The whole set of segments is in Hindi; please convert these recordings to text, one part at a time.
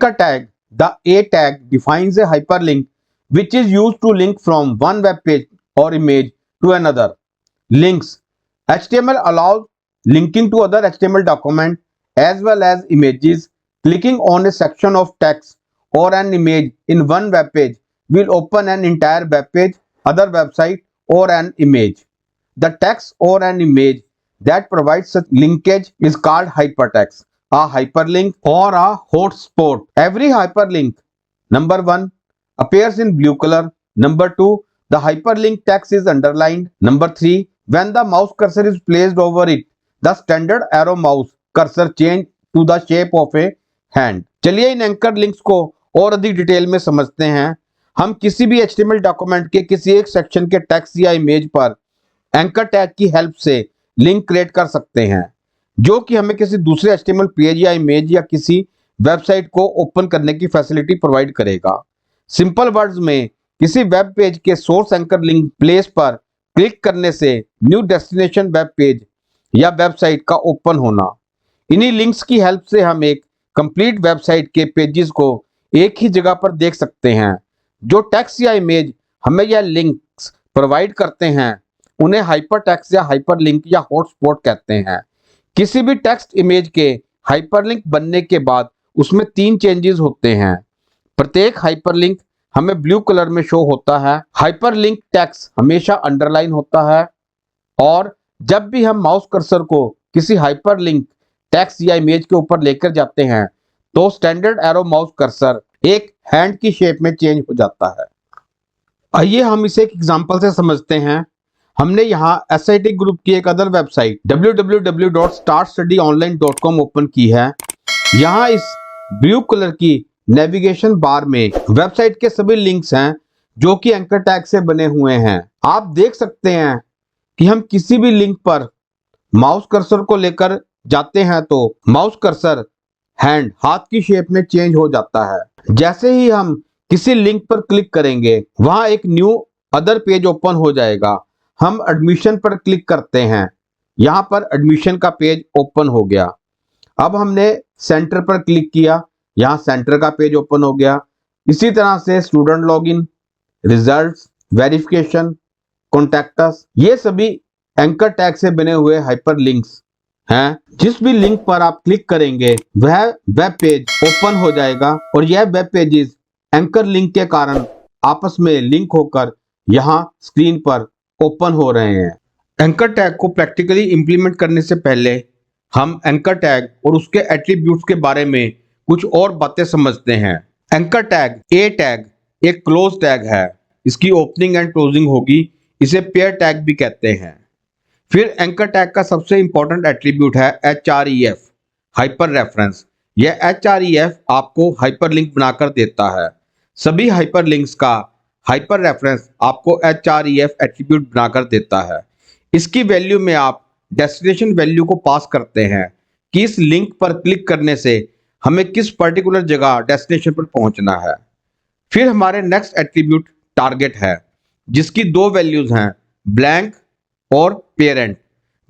anchor tag, the A tag defines a hyperlink which is used to link from one web page or image to another. Links. HTML allows linking to other HTML document as well as images. Clicking on a section of text or an image in one web page will open an entire web page, other website or an image. The text or an image that provides such linkage is called hypertext, a hyperlink or a hotspot. Every hyperlink, number 1, appears in blue color. Number 2, the hyperlink text is underlined. Number 3, when the mouse cursor is placed over it, the standard arrow mouse cursor change to the shape of a hand. चलिए इन एंकर लिंक्स को और अधिक डिटेल में समझते हैं। हम किसी भी HTML डॉक्यूमेंट के किसी एक सेक्शन के टेक्स्ट या इमेज पर एंकर टैग की हेल्प से लिंक क्रिएट कर सकते हैं, जो कि हमें किसी दूसरे HTML पेज या इमेज या किसी वेबसाइट को ओपन करने की फैसिलिटी प्रोवाइड करेगा। सिंपल वर्ड्स में, किसी वेब पेज के सोर्स एंकर लिंक प्लेस पर क्लिक करने से न्यू डेस्टिनेशन वेब पेज या वेबसाइट का ओपन होना। इन्हीं लिंक्स की हेल्प से हम एक कंप्लीट वेबसाइट के पेजेस को एक ही जगह पर देख सकते हैं। जो टेक्स्ट या इमेज हमें यह लिंक्स प्रोवाइड करते हैं उन्हें हाइपरटेक्स्ट या हाइपरलिंक या हॉटस्पॉट कहते हैं। किसी भी टेक्स्ट इमेज के हाइपरलिंक बनने के बाद उसमें 3 चेंजेस होते हैं। प्रत्येक हाइपरलिंक हमें ब्लू कलर में शो होता है। हाइपरलिंक टेक्स्ट हमेशा अंडरलाइन होता है और जब भी हम माउस कर्सर को किसी हाइपरलिंक टेक्स्ट या इमेज के ऊपर लेकर जाते हैं तो स्टैंडर्ड एरो माउस कर्सर एक हैंड की शेप में चेंज हो जाता है। आइए हम इसे एक एग्जांपल से समझते हैं। हमने यहाँ SIT ग्रुप की एक अदर वेबसाइट www.startstudyonline.com ओपन की है। यहाँ इस ब्लू कलर की नेविगेशन बार में वेबसाइट के सभी लिंक्स हैं जो कि एंकर टैग से बने हुए हैं। आप देख सकते हैं कि हम किसी भी लिंक पर माउस कर्सर को लेकर जाते हैं तो माउस कर्सर हैंड हाथ की शेप में चेंज हो जाता है। जैसे ही हम किसी लिंक पर क्लिक करेंगे वहां एक न्यू अदर पेज ओपन हो जाएगा। हम एडमिशन पर क्लिक करते हैं, यहाँ पर एडमिशन का पेज ओपन हो गया। अब हमने सेंटर पर क्लिक किया, यहाँ सेंटर का पेज ओपन हो गया। इसी तरह से student login, results, verification, contacts, ये सभी एंकर टैग से बने हुए हाइपर लिंक्स हैं। जिस भी लिंक पर आप क्लिक करेंगे वह वेब पेज ओपन हो जाएगा और यह वेब पेजेस एंकर लिंक के कारण आपस में लिंक होकर यहाँ स्क्रीन पर ओपन हो रहे हैं। एंकर टैग को प्रैक्टिकली इंप्लीमेंट करने से पहले हम एंकर टैग और उसके एट्रीब्यूट्स के बारे में कुछ और बातें समझते हैं। एंकर टैग ए टैग एक क्लोज टैग है, इसकी ओपनिंग एंड क्लोजिंग होगी, इसे पेयर टैग भी कहते हैं। फिर एंकर टैग का सबसे इंपॉर्टेंट एट्रीब्यूट है href हाइपर रेफरेंस। यह href आपको हाइपरलिंक बनाकर देता है। सभी हाइपरलिंक्स का हाइपर रेफरेंस आपको href एट्रीब्यूट बनाकर देता है। इसकी वैल्यू में आप डेस्टिनेशन वैल्यू को पास करते हैं कि इस लिंक पर क्लिक करने से हमें किस पर्टिकुलर जगह डेस्टिनेशन पर पहुंचना है। फिर हमारे नेक्स्ट एट्रीब्यूट टारगेट है, जिसकी 2 वैल्यूज हैं, ब्लैंक और पेरेंट।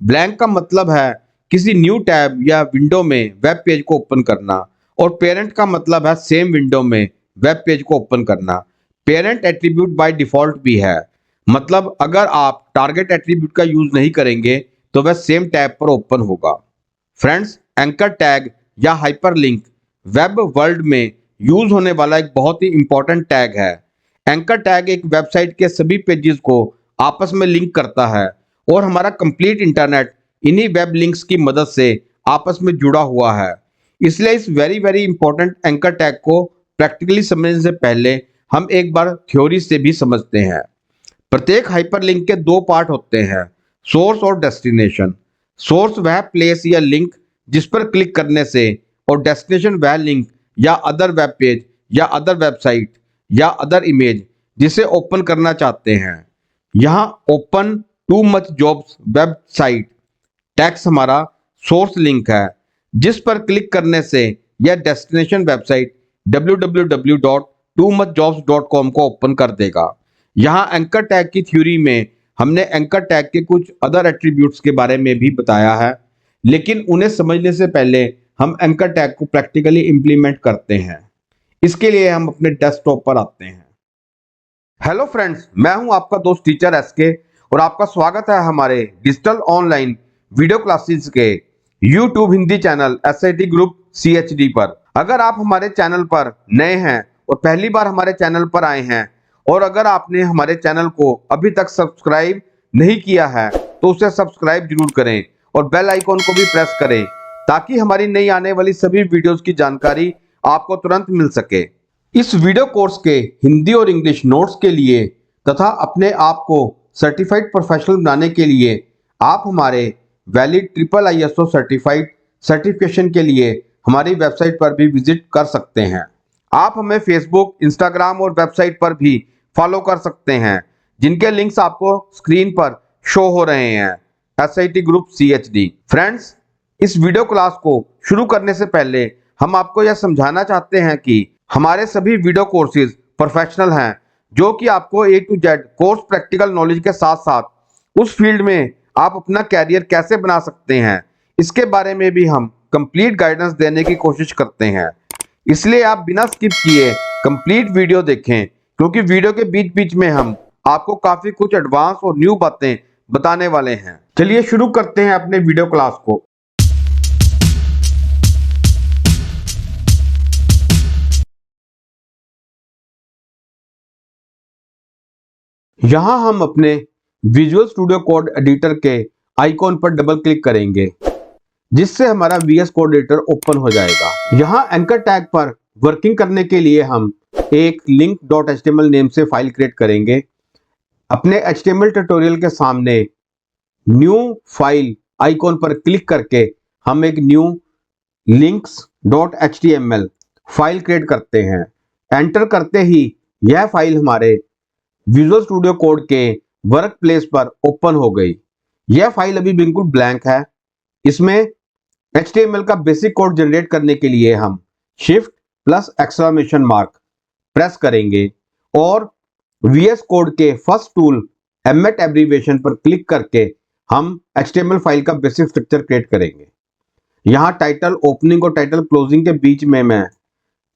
ब्लैंक का मतलब है किसी न्यू टैब या विंडो में वेब पेज को ओपन करना और पेरेंट का मतलब है सेम विंडो में वेब पेज को ओपन करना। पेरेंट एट्रीब्यूट बाय डिफॉल्ट भी है, मतलब अगर आप टारगेट एट्रीब्यूट का यूज नहीं करेंगे तो वह सेम टैब पर ओपन होगा। फ्रेंड्स, एंकर टैग या हाइपरलिंक वेब वर्ल्ड में यूज होने वाला एक बहुत ही इंपॉर्टेंट टैग है। एंकर टैग एक वेबसाइट के सभी पेजेस को आपस में लिंक करता है और हमारा कंप्लीट इंटरनेट इन्हीं वेब लिंक्स की मदद से आपस में जुड़ा हुआ है। इसलिए इस वेरी इंपॉर्टेंट एंकर टैग को प्रैक्टिकली समझने से पहले हम एक बार थ्योरी से भी समझते हैं। प्रत्येक हाइपरलिंक के 2 पार्ट होते हैं, सोर्स और डेस्टिनेशन। सोर्स वह प्लेस या लिंक जिस पर क्लिक करने से, और डेस्टिनेशन वह लिंक या अदर वेब पेज या अदर वेबसाइट या अदर इमेज जिसे ओपन करना चाहते हैं। यहाँ open too much jobs website tax हमारा सोर्स लिंक है, जिस पर क्लिक करने से यह डेस्टिनेशन वेबसाइट www.toomuchjobs.com को ओपन कर देगा। यहाँ एंकर टैग की थ्योरी में हमने एंकर टैग के कुछ अदर एट्रीब्यूट्स के बारे में भी बताया है, लेकिन उन्हें समझने से पहले हम एंकर टैग को प्रैक्टिकली इंप्लीमेंट करते हैं। इसके लिए हम अपने डेस्कटॉप पर आते हैं। हेलो फ्रेंड्स, मैं हूं आपका दोस्त टीचर एसके और आपका स्वागत है हमारे डिजिटल ऑनलाइन वीडियो क्लासेस के YouTube Hindi channel SIT group CHD पर। अगर आप हमारे चैनल पर नए हैं और पहली बार हमारे चैनल पर आए हैं और अगर आपने हमारे चैनल को अभी तक सब्सक्राइब नहीं किया है तो उसे सब्सक्राइब जरूर करें और बेल आइकॉन को भी प्रेस करें ताकि हमारी नई आने वाली सभी वीडियोस की जानकारी आपको तुरंत मिल सके। इस वीडियो कोर्स के हिंदी और इंग्लिश नोट्स के लिए तथा अपने आप को सर्टिफाइड प्रोफेशनल बनाने के लिए आप हमारे वैलिड IISO सर्टिफाइड सर्टिफिकेशन के लिए हमारी वेबसाइट पर भी विजिट कर सकते हैं। आप हमें फेसबुक, इंस्टाग्राम और वेबसाइट पर भी फॉलो कर सकते हैं जिनके लिंक्स आपको स्क्रीन पर शो हो रहे हैं। SIT group CHD। फ्रेंड्स, इस वीडियो क्लास को शुरू करने से पहले हम आपको यह समझाना चाहते हैं कि हमारे सभी वीडियो कोर्सेज प्रोफेशनल हैं जो कि आपको A to Z course practical knowledge के साथ साथ उस फील्ड में आप अपना कैरियर कैसे बना सकते हैं इसके बारे में भी हम कंप्लीट गाइडेंस देने की कोशिश करते हैं। इसलिए आप बिना स्किप किए कंप्लीट वीडियो देखें क्योंकि वीडियो के बीच बीच में हम आपको काफी कुछ एडवांस और न्यू बातें बताने वाले हैं। चलिए शुरू करते हैं अपने वीडियो क्लास को। यहां हम अपने विजुअल स्टूडियो कोड एडिटर के आइकॉन पर डबल क्लिक करेंगे जिससे हमारा VS कोड एडिटर ओपन हो जाएगा। यहां एंकर टैग पर वर्किंग करने के लिए हम एक link.html नेम से फाइल क्रिएट करेंगे। अपने HTML ट्यूटोरियल के सामने न्यू फाइल आइकॉन पर क्लिक करके हम एक न्यू links.html फाइल क्रिएट करते हैं। एंटर करते ही यह फाइल हमारे विजुअल स्टूडियो कोड के वर्क प्लेस पर ओपन हो गई। यह फाइल अभी बिल्कुल ब्लैंक है। इसमें HTML का बेसिक कोड जनरेट करने के लिए हम Shift+! प्रेस करेंगे और VS कोड के फर्स्ट टूल एम्मेट एब्रीविएशन पर क्लिक करके हम HTML फाइल का बेसिक स्ट्रक्चर क्रिएट करेंगे। यहाँ टाइटल ओपनिंग और टाइटल क्लोजिंग के बीच में मैं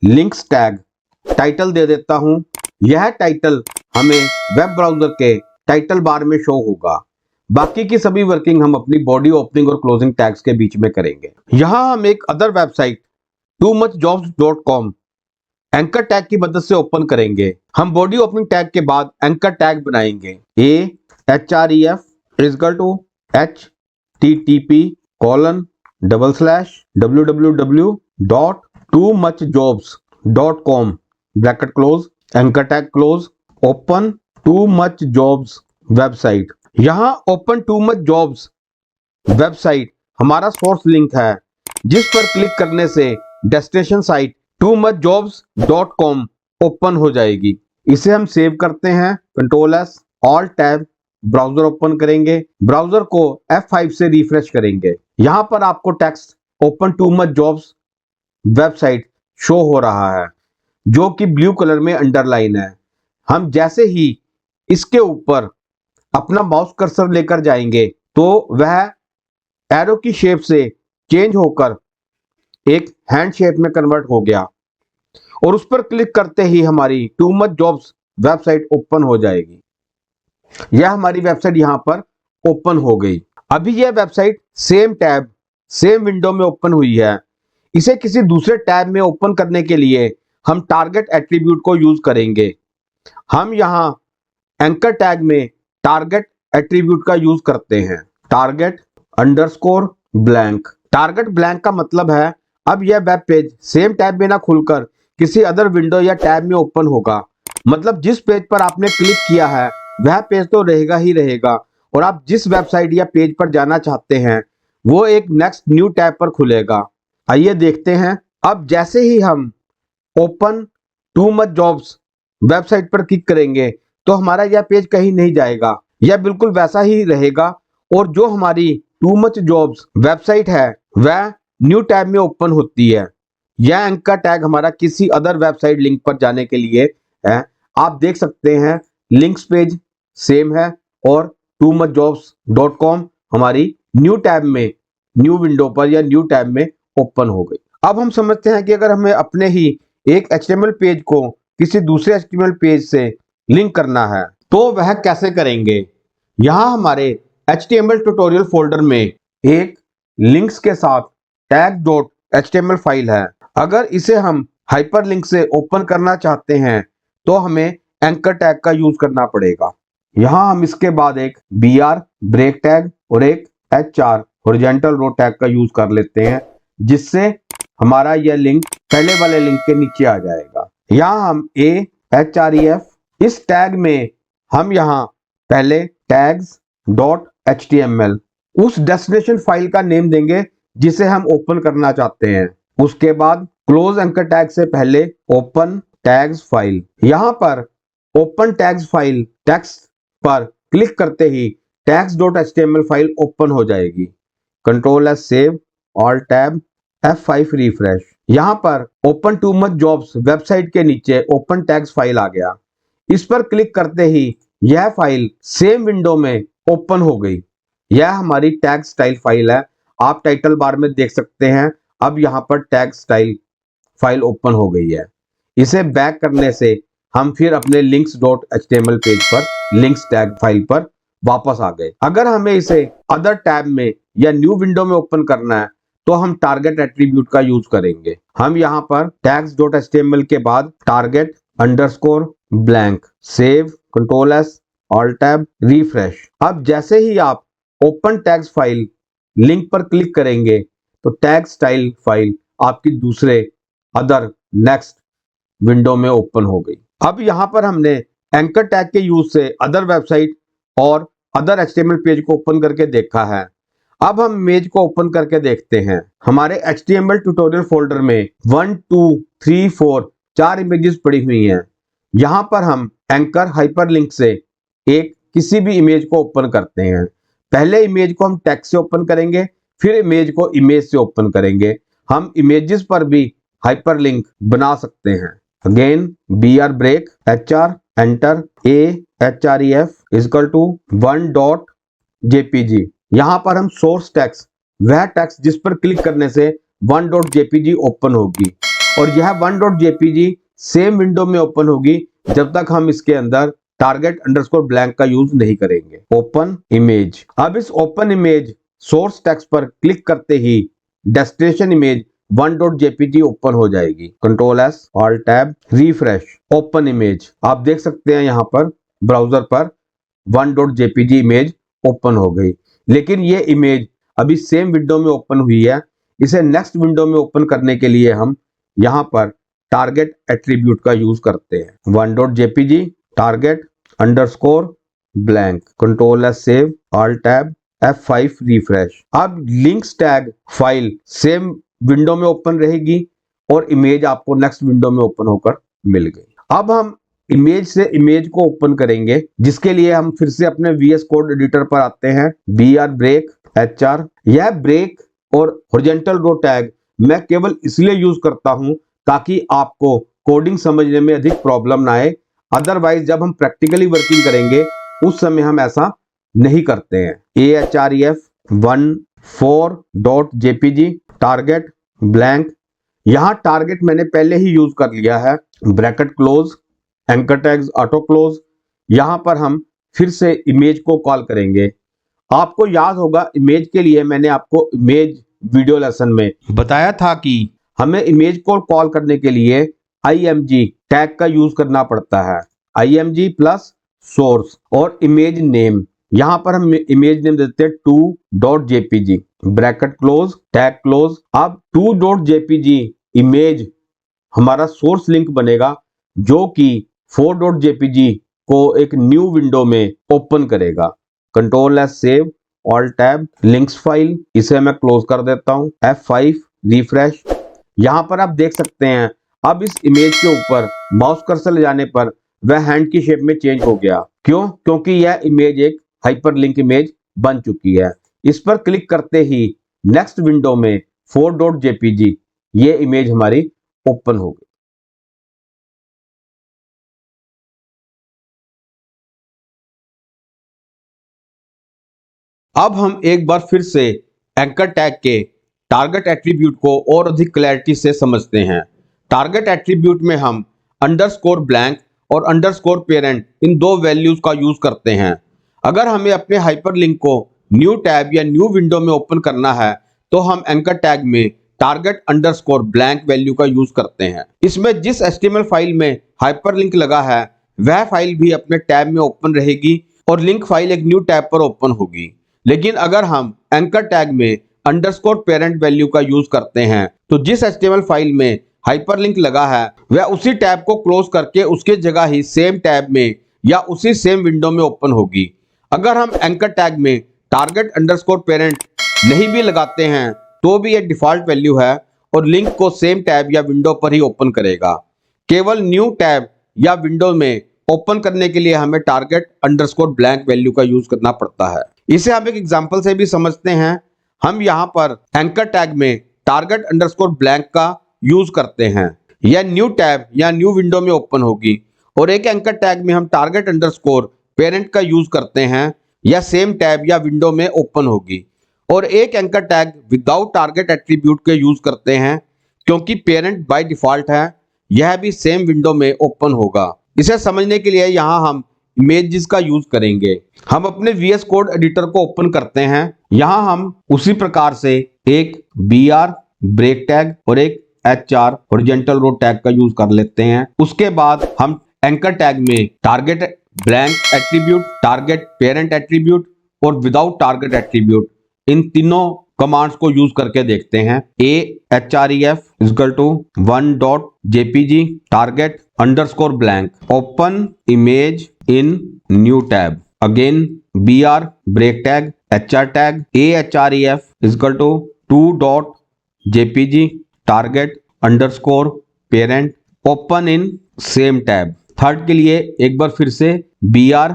लिंक्स टैग टाइटल दे देता हूँ। यह टाइटल हमें वेब ब्राउज़र के टाइटल बार में शो होगा। बाकी की सभी वर्किंग हम अपनी बॉडी ओपनिंग और क्लोजिंग टैग्स के बीच में करेंगे। यहाँ हम एक other website toomuchjobs.com anchor tag की मदद से ओपन करेंगे। हम बॉडी ओपनिंग टैग के बाद एंकर टैग बनाएंगे http://www.toomuchjobs.com bracket close, anchor tag close, open toomuchjobs website. यहाँ ओपन toomuchjobs वेबसाइट हमारा सोर्स लिंक है जिस पर क्लिक करने से डेस्टिनेशन साइट toomuchjobs.com ओपन हो जाएगी। इसे हम सेव करते हैं, Ctrl+S Alt Tab, browser open करेंगे। ब्राउजर को F5 से रिफ्रेश करेंगे। यहाँ पर आपको text open toomuchjobs website show हो रहा है जो कि ब्लू कलर में अंडरलाइन है। हम जैसे ही इसके ऊपर अपना माउस कर्सर लेकर जाएंगे तो वह एरो की शेप से चेंज होकर एक हैंड शेप में कन्वर्ट हो गया और उस पर क्लिक करते ही हमारी toomuchjobs वेबसाइट ओपन हो जाएगी। यह हमारी वेबसाइट यहां पर ओपन हो गई। अभी यह website same tab same window में ओपन हुई है। इसे किसी दूसरे टैब में ओपन करने के लिए हम टारगेट एट्रीब्यूट को यूज करेंगे। हम यहां एंकर टैग में टारगेट एट्रीब्यूट का यूज करते हैं, target_blank। टारगेट ब्लैंक का मतलब है अब यह वेब पेज सेम टैब में ना खुलकर किसी अदर विंडो या टैब में ओपन होगा। मतलब जिस पेज पर आपने क्लिक किया है वह पेज तो रहेगा ही रहेगा और आप जिस वेबसाइट या पेज पर जाना चाहते हैं वो एक नेक्स्ट न्यू टैब पर खुलेगा। आइए देखते हैं। अब जैसे ही हम ओपन toomuchjobs वेबसाइट पर क्लिक करेंगे तो हमारा यह पेज कहीं नहीं जाएगा, यह बिल्कुल वैसा ही रहेगा और जो हमारी toomuchjobs वेबसाइट है वह न्यू टैब में ओपन होती है। यह एंकर टैग हमारा किसी अदर वेबसाइट लिंक पर जाने के लिए है। आप देख सकते हैं लिंक्स पेज सेम है और toomuchjobs.com हमारी न्यू टैब में, न्यू विंडो पर या न्यू टैब में ओपन हो गई। अब हम समझते हैं कि अगर हमें अपने ही एक HTML पेज को किसी दूसरे HTML पेज से लिंक करना है तो वह कैसे करेंगे। यहाँ हमारे HTML ट्यूटोरियल फोल्डर में एक लिंक्स के साथ tag.html फाइल है। अगर इसे हम हाइपरलिंक से ओपन करना चाहते हैं तो हमें एंकर टैग का यूज करना पड़ेगा। यहाँ हम इसके बाद एक br ब्रेक टैग और एक hr हॉरिजॉन्टल रो टैग का यूज कर लेते हैं, जिससे हमारा यह लिंक पहले वाले लिंक के नीचे आ जाएगा। यहाँ हम ahref इस टैग में हम यहाँ पहले tags.html उस डेस्टिनेशन फाइल का नेम देंगे जिसे हम ओपन करना चाहते हैं। उसके बाद क्लोज एंकर टैग से पहले ओपन टैग्स फाइल। यहाँ पर ओपन टैग्स फाइल टेक्स्ट पर क्लिक करते ही tags.html फाइल ओपन हो जाएगी। Control S save, alt tab, F5 refresh. यहाँ पर open too much jobs website के नीचे ओपन टैग्स फाइल आ गया। इस पर क्लिक करते ही यह फाइल सेम विंडो में ओपन हो गई। यह हमारी टैग स्टाइल फाइल है, आप टाइटल बार में देख सकते हैं। अब यहाँ पर टैग स्टाइल फाइल ओपन हो गई है। इसे बैक करने से हम फिर अपने links.html पेज पर लिंक्स टैग फाइल पर वापस आ गए। अगर हमें इसे अदर टैब में या न्यू विंडो में ओपन करना है तो हम टारगेट एट्रीब्यूट का यूज करेंगे। हम यहाँ पर tags.html के बाद target underscore blank, save, control S, alt tab, refresh. अब जैसे ही आप ओपन टैग्स फाइल लिंक पर क्लिक करेंगे तो टैग स्टाइल फाइल आपकी दूसरे अदर नेक्स्ट विंडो में ओपन हो गई। अब यहाँ पर हमने एंकर टैग के यूज से अदर वेबसाइट और अदर HTML पेज को ओपन करके देखा है। अब हम इमेज को ओपन करके देखते हैं। हमारे HTML ट्यूटोरियल फोल्डर में 1 2 3 4 4 इमेजेस पड़ी हुई हैं। यहाँ पर हम एंकर हाइपरलिंक से एक किसी भी इमेज को ओपन करते हैं। पहले इमेज को हम टेक्स्ट से ओपन करेंगे, फिर इमेज को इमेज से ओपन करेंगे। हम इमेजेस पर भी हाइपरलिंक बना सकते हैं। Again br break hr enter ahref equal to 1.jpg। यहाँ पर हम सोर्स टेक्स्ट, वह टेक्स्ट जिस पर क्लिक करने से 1.jpg ओपन होगी, और यह 1.jpg सेम विंडो में ओपन होगी जब तक हम इसके अंदर टारगेट अंडरस्कोर ब्लैंक का यूज नहीं करेंगे। Open image. अब इस ओपन इमेज सोर्स टेक्स्ट पर क्लिक करते ही डेस्टिनेशन इमेज 1.jpg ओपन हो जाएगी। Control S, alt tab, refresh, open image. आप देख सकते हैं यहाँ पर ब्राउजर पर 1.jpg इमेज ओपन हो गई, लेकिन ये इमेज अभी सेम विंडो में ओपन हुई है। इसे नेक्स्ट विंडो में ओपन करने के लिए हम यहाँ पर टारगेट एट्रीब्यूट का यूज करते हैं। 1.jpg target underscore blank, control S save, alt tab, F5 refresh. अब links tag file same window में ओपन रहेगी और इमेज आपको नेक्स्ट विंडो में ओपन होकर मिल गई। अब हम इमेज से इमेज को ओपन करेंगे, जिसके लिए हम फिर से अपने VS कोड एडिटर पर आते हैं। br break hr। यह ब्रेक और हॉरिजॉन्टल रो टैग मैं केवल इसलिए यूज करता हूं ताकि आपको कोडिंग समझने में अधिक प्रॉब्लम ना आए। अदरवाइज जब हम प्रैक्टिकली वर्किंग करेंगे उस समय हम ऐसा नहीं करते हैं। ahref 14.jpg target blank. यहाँ टारगेट मैंने पहले ही यूज कर लिया है। Bracket close, anchor tags auto close. यहाँ पर हम फिर से इमेज को कॉल करेंगे। आपको याद होगा इमेज के लिए मैंने आपको इमेज वीडियो लेसन में बताया था कि हमें इमेज को कॉल करने के लिए img टैग का यूज करना पड़ता है। img प्लस सोर्स और इमेज नेम। यहाँ पर हम इमेज नेम देते हैं 2.jpg, bracket close, tag close. अब 2.jpg इमेज हमारा सोर्स लिंक बनेगा जो कि 4.jpg को एक न्यू विंडो में ओपन करेगा। Control S save, alt tab, links file. इसे मैं क्लोज कर देता हूं। F5 refresh. यहाँ पर आप देख सकते हैं अब इस इमेज के ऊपर माउस कर्सर ले जाने पर वह हैंड की शेप में चेंज हो गया। क्यों? क्योंकि यह इमेज एक हाइपरलिंक इमेज बन चुकी है। इस पर क्लिक करते ही नेक्स्ट विंडो में 4.jpg ये इमेज हमारी ओपन हो गई। अब हम एक बार फिर से एंकर टैग के टारगेट एट्रीब्यूट को और अधिक क्लैरिटी से समझते हैं। टारगेट एट्रीब्यूट में हम अंडरस्कोर ब्लैंक और अंडरस्कोर पेरेंट इन दो वैल्यूज का यूज करते हैं। अगर हमें अपने हाइपरलिंक को न्यू टैब या न्यू विंडो में ओपन करना है तो हम एंकर टैग में टारगेट अंडरस्कोर ब्लैंक वैल्यू का यूज करते हैं। इसमें जिस HTML फाइल में हाइपरलिंक लगा है वह फाइल भी अपने टैब में ओपन रहेगी और लिंक फाइल एक न्यू टैब पर ओपन होगी। लेकिन अगर हम एंकर टैग में अंडरस्कोर पेरेंट वैल्यू का यूज करते हैं तो जिस HTML फाइल में हाइपरलिंक लगा है वह उसी टैब को क्लोज करके उसके जगह ही सेम टैब में या उसी सेम विंडो में ओपन होगी। अगर हम एंकर टैग में टारगेट अंडरस्कोर पेरेंट नहीं भी लगाते हैं तो भी ये डिफॉल्ट वैल्यू है और लिंक को सेम टैब या विंडो पर ही ओपन करेगा। केवल न्यू टैब या विंडो में ओपन करने के लिए हमें टारगेट अंडरस्कोर ब्लैंक वैल्यू का यूज करना पड़ता है। इसे हम एक एग्जांपल से भी समझते हैं। हम यहाँ पर एंकर टैग में टारगेट अंडरस्कोर ब्लैंक का यूज करते हैं। यह न्यू टैब या न्यू विंडो में ओपन होगी और एक एंकर टैग में हम टारगेट अंडरस्कोर पेरेंट का यूज करते हैं या सेम टैब या विंडो में ओपन होगी। और एक anchor tag without target attribute के यूज करते हैं क्योंकि पेरेंट बाय डिफॉल्ट है, यह भी सेम विंडो में ओपन होगा। इसे समझने के लिए यहाँ हम इमेजेस का यूज करेंगे। हम अपने VS कोड एडिटर को ओपन करते हैं। यहाँ हम उसी प्रकार से एक BR ब्रेक टैग और एक HR हॉरिजॉन्टल रो टैग का यूज कर लेते हैं। उसके बाद हम एंकर टैग में target blank attribute, target parent attribute और विदाउट टारगेट एट्रीब्यूट इन तीनों कमांड्स को यूज करके देखते हैं। ahref = 1.jpg target underscore blank open image in new tab, again br break tag hr tag ahref = 2.jpg target underscore parent open in same tab। Third के लिए एक बार फिर से br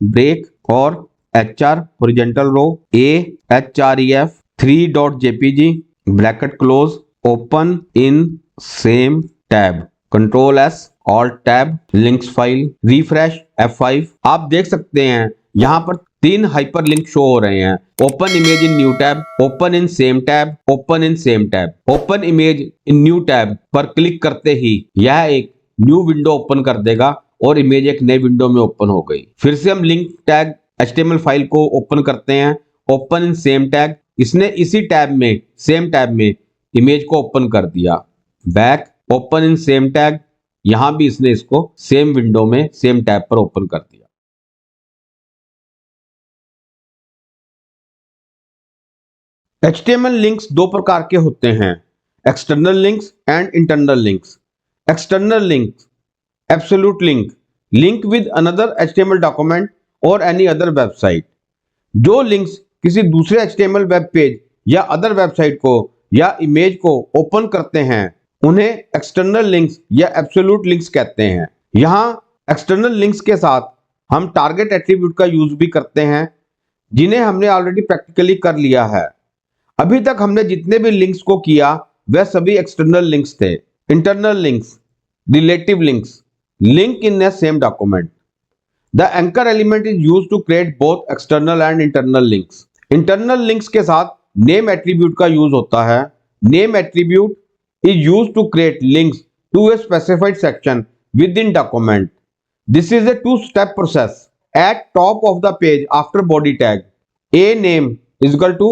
break और HR horizontal row ahref 3.jpg bracket close open in same tab, control S alt tab links file refresh F5। आप देख सकते हैं यहाँ पर 3 हाइपरलिंक शो हो रहे हैं। Open image in new tab, open in same tab, open in same tab. Open image in new tab पर क्लिक करते ही यह एक न्यू विंडो ओपन कर देगा और इमेज एक नई विंडो में ओपन हो गई। फिर से हम लिंक टैग HTML फाइल को ओपन करते हैं, ओपन इन सेम टैग, इसने इसी टैब में सेम टैब में इमेज को ओपन कर दिया। Back open in same tag, यहां भी इसने इसको सेम विंडो में सेम टैब पर ओपन कर दिया। HTML लिंक्स दो प्रकार के होते हैं, external links and internal links. External links absolute link, link with another HTML document और एनी अदर वेबसाइट। जो लिंक्स किसी दूसरे HTML वेब पेज या अदर वेबसाइट को या इमेज को ओपन करते हैं उन्हें एक्सटर्नल लिंक्स या एब्सोल्यूट लिंक्स कहते हैं। यहाँ एक्सटर्नल लिंक्स के साथ हम टारगेट एट्रीब्यूट का यूज भी करते हैं जिन्हें हमने ऑलरेडी प्रैक्टिकली कर लिया है। अभी तक हमने जितने भी लिंक्स को किया वह सभी एक्सटर्नल लिंक्स थे। Internal links, relative links, link in a same document. The anchor element is used to create both external and internal links. Internal links के साथ नेम एट्रीब्यूट का यूज होता है। Name attribute is used to create links to a specified section within document. This is a two-step process. At top of the page after body tag, a name is equal to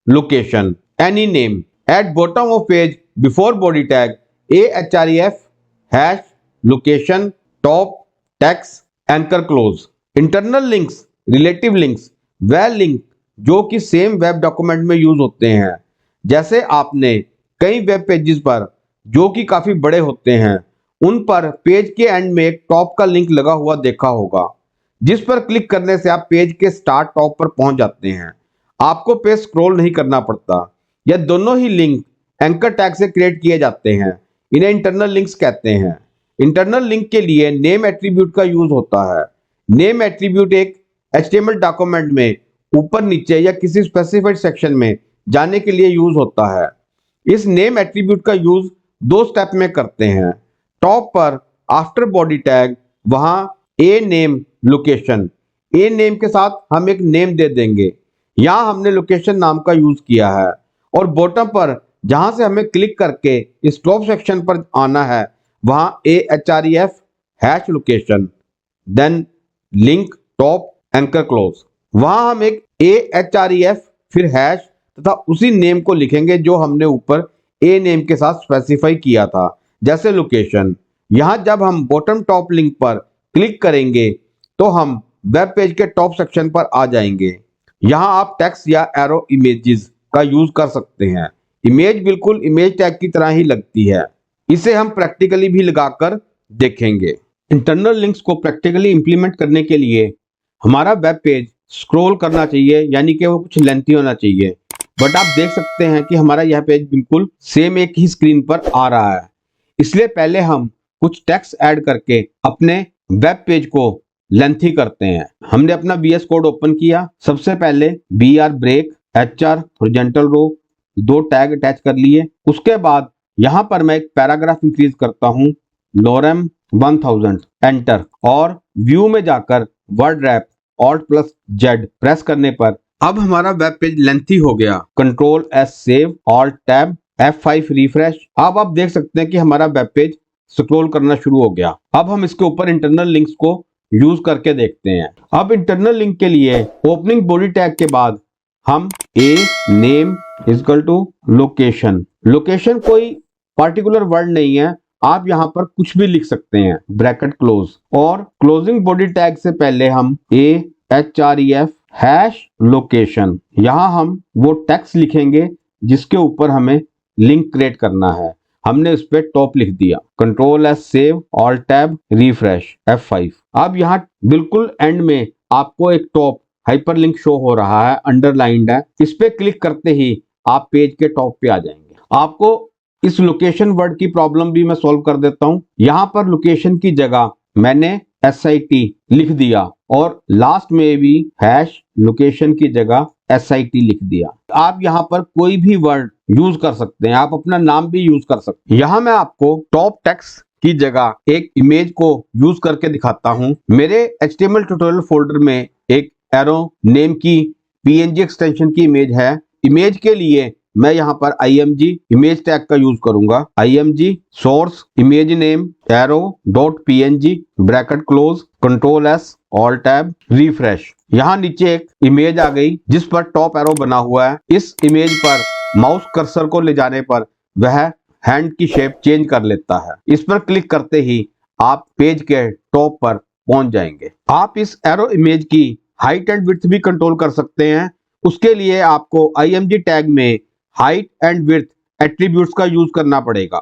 location, any name. At bottom of page before body tag, ahref hash location top text anchor close. Internal links, relative links, वह लिंक जो कि सेम वेब डॉक्यूमेंट में यूज होते हैं। जैसे आपने कई वेब पेजेस पर जो कि काफी बड़े होते हैं उन पर पेज के एंड में एक टॉप का लिंक लगा हुआ देखा होगा जिस पर क्लिक करने से आप पेज के स्टार्ट टॉप पर पहुंच जाते हैं। आपको पेज स्क्रॉल नहीं करना पड़ता। यह दोनों ही लिंक एंकर टैग से क्रिएट किए जाते हैं। इन्हें इंटरनल लिंक्स कहते हैं। इंटरनल लिंक के लिए नेम एट्रीब्यूट का यूज होता है। नेम एट्रीब्यूट एक HTML डॉक्यूमेंट में ऊपर नीचे या किसी स्पेसिफाइड सेक्शन में जाने के लिए यूज होता है। इस नेम एट्रीब्यूट का यूज 2 स्टेप में करते हैं। टॉप पर आफ्टर बॉडी टैग वहां a name location, a name के साथ हम एक नेम दे देंगे। यहां हमने लोकेशन नाम का यूज किया है। और बॉटम पर जहां से हमें क्लिक करके इस टॉप सेक्शन पर आना है वहां ahref location, then link top anchor close, वहां हम एक ahref फिर हैश तथा उसी नेम को लिखेंगे जो हमने ऊपर ए नेम के साथ स्पेसिफाई किया था, जैसे लोकेशन। यहां जब हम बॉटम टॉप लिंक पर क्लिक करेंगे तो हम वेब पेज के टॉप सेक्शन पर आ जाएंगे। यहां आप टेक्स्ट या एरो इमेजेस का यूज कर सकते हैं। इमेज बिल्कुल इमेज टैग की तरह ही लगती है। इसे हम प्रैक्टिकली भी लगाकर देखेंगे। इंटरनल लिंक्स को प्रैक्टिकली इंप्लीमेंट करने के लिए हमारा वेब पेज स्क्रॉल करना चाहिए, यानी कि वो कुछ लेंथी होना चाहिए। बट आप देख सकते हैं कि हमारा यह पेज बिल्कुल सेम एक ही स्क्रीन पर आ रहा है। इसलिए पहले हम कुछ टेक्स्ट ऐड करके अपने वेब पेज को लेंथी करते हैं। हमने अपना VS कोड ओपन किया। सबसे पहले BR break HR horizontal row 2 tag attach कर लिए। उसके बाद यहां पर मैं एक पैराग्राफ इंक्रीज करता हूं, lorem 1000 एंटर, और व्यू में जाकर वर्ड रैप Alt+Z प्रेस करने पर अब हमारा वेब पेज लेंथी हो गया। Ctrl+S save, Alt tab, F5 refresh. अब आप देख सकते हैं कि हमारा वेब पेज स्क्रॉल करना शुरू हो गया। अब हम इसके ऊपर इंटरनल लिंक्स को यूज करके देखते हैं। अब इंटरनल लिंक के लिए ओपनिंग बॉडी टैग के बाद हम a name equal to location, location कोई पार्टिकुलर वर्ड नहीं है, आप यहां पर कुछ भी लिख सकते हैं, ब्रैकेट क्लोज। और क्लोजिंग बॉडी टैग से पहले हम ahref हैश लोकेशन, यहां हम वो टेक्स्ट लिखेंगे जिसके ऊपर हमें लिंक क्रिएट करना है। हमने उस पर टॉप लिख दिया। Ctrl+S save, Alt tab, refresh, F5। अब यहाँ बिल्कुल एंड में आपको एक टॉप हाइपरलिंक शो हो रहा है, अंडरलाइंड है। इस पे क्लिक करते ही आप पेज के टॉप पे आ जाएंगे। आपको इस लोकेशन वर्ड की प्रॉब्लम भी मैं सॉल्व कर देता हूं। यहाँ पर लोकेशन की जगह मैंने SIT लिख दिया और लास्ट में भी हैश लोकेशन की जगह SIT लिख दिया। आप यहाँ पर कोई भी वर्ड यूज कर सकते हैं, आप अपना नाम भी यूज कर सकते हैं। यहाँ मैं आपको टॉप टेक्स्ट की जगह एक इमेज को यूज करके दिखाता हूँ। मेरे HTML ट्यूटोरियल फोल्डर में एक एरो नेम की PNG एक्सटेंशन की इमेज है। इमेज के लिए मैं यहाँ पर img इमेज टैग का यूज करूंगा। img source image name arrow dot png bracket close, Ctrl+S Alt tab, refresh. यहाँ नीचे एक इमेज आ गई जिस पर टॉप एरो बना हुआ है। इस इमेज पर माउस कर्सर को ले जाने पर वह हैंड की शेप चेंज कर लेता है। इस पर क्लिक करते ही आप पेज के टॉप पर पहुंच जाएंगे। आप इस एरो इमेज की हाइट एंड विड्थ भी कंट्रोल कर सकते हैं। उसके लिए आपको img टैग में हाइट एंड विड्थ एट्रीब्यूट्स का यूज करना पड़ेगा।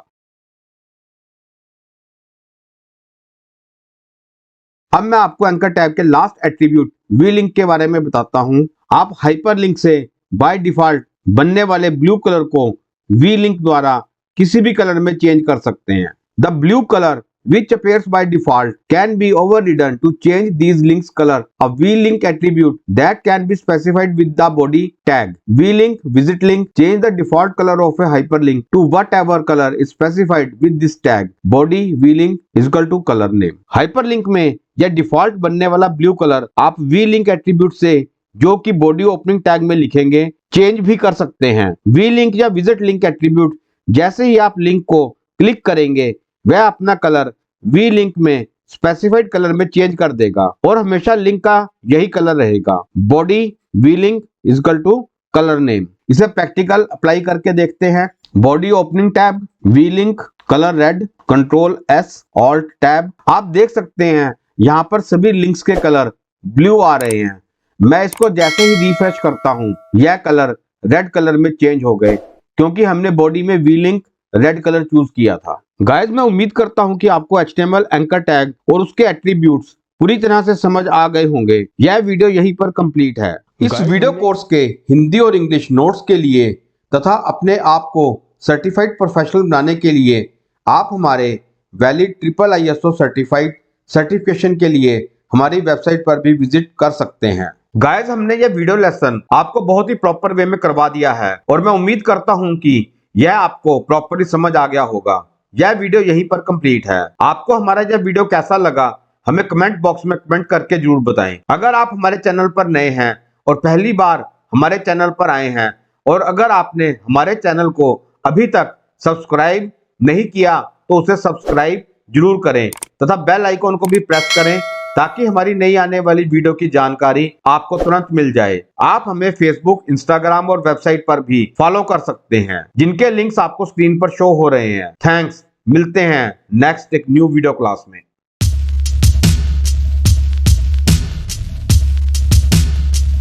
अब मैं आपको एंकर टैग के लास्ट एट्रीब्यूट वी लिंक के बारे में बताता हूं। आप हाइपरलिंक से बाय डिफॉल्ट बनने वाले ब्लू कलर को वी लिंक द्वारा किसी भी कलर में चेंज कर सकते हैं। The blue colour which appears by default can be overridden to change these links color. A v-link attribute that can be specified with the body tag v-link visit link change the default color of a hyperlink to whatever color is specified with this tag body v-link is equal to color name. hyperlink में यह डिफॉल्ट बनने वाला ब्लू कलर आप v-link एट्रीब्यूट से जो कि बॉडी ओपनिंग टैग में लिखेंगे चेंज भी कर सकते हैं। v-link या visit link एट्रीब्यूट जैसे ही आप लिंक को क्लिक करेंगे वह अपना कलर वी लिंक में स्पेसिफाइड कलर में चेंज कर देगा और हमेशा लिंक का यही कलर रहेगा। Body v link is equal to colour name. इसे प्रैक्टिकल अप्लाई करके देखते हैं। Body opening tab v link colour red, Ctrl+S Alt tab. आप देख सकते हैं यहाँ पर सभी लिंक्स के कलर ब्लू आ रहे हैं। मैं इसको जैसे ही रिफ्रेश करता हूँ यह कलर रेड कलर में चेंज हो गए क्योंकि हमने बॉडी में v link red colour choose किया था। गाइस मैं उम्मीद करता हूं कि आपको HTML एंकर टैग और उसके एट्रीब्यूट्स पूरी तरह से समझ आ गए होंगे। यह वीडियो यहीं पर कंप्लीट है। इस वीडियो कोर्स के हिंदी और इंग्लिश नोट्स के लिए तथा अपने आप को सर्टिफाइड प्रोफेशनल बनाने के लिए आप हमारे वैलिड IISO सर्टिफाइड सर्टिफिकेशन के लिए हमारी वेबसाइट पर भी विजिट कर सकते हैं। गाइस हमने यह वीडियो लेसन आपको बहुत ही प्रॉपर वे में करवा दिया है और मैं उम्मीद करता हूं कि यह आपको प्रॉपरली समझ आ गया होगा। यह वीडियो यहीं पर कंप्लीट है। आपको हमारा यह वीडियो कैसा लगा हमें कमेंट बॉक्स में कमेंट करके जरूर बताएं। अगर आप हमारे चैनल पर नए हैं और पहली बार हमारे चैनल पर आए हैं और अगर आपने हमारे चैनल को अभी तक सब्सक्राइब नहीं किया तो उसे सब्सक्राइब जरूर करें तथा बेल आइकॉन को भी प्रेस करें ताकि हमारी नई आने वाली वीडियो की जानकारी आपको तुरंत मिल जाए। आप हमें फेसबुक, इंस्टाग्राम और वेबसाइट पर भी फॉलो कर सकते हैं जिनके लिंक्स आपको स्क्रीन पर शो हो रहे हैं। थैंक्स। मिलते हैं नेक्स्ट एक न्यू वीडियो क्लास में।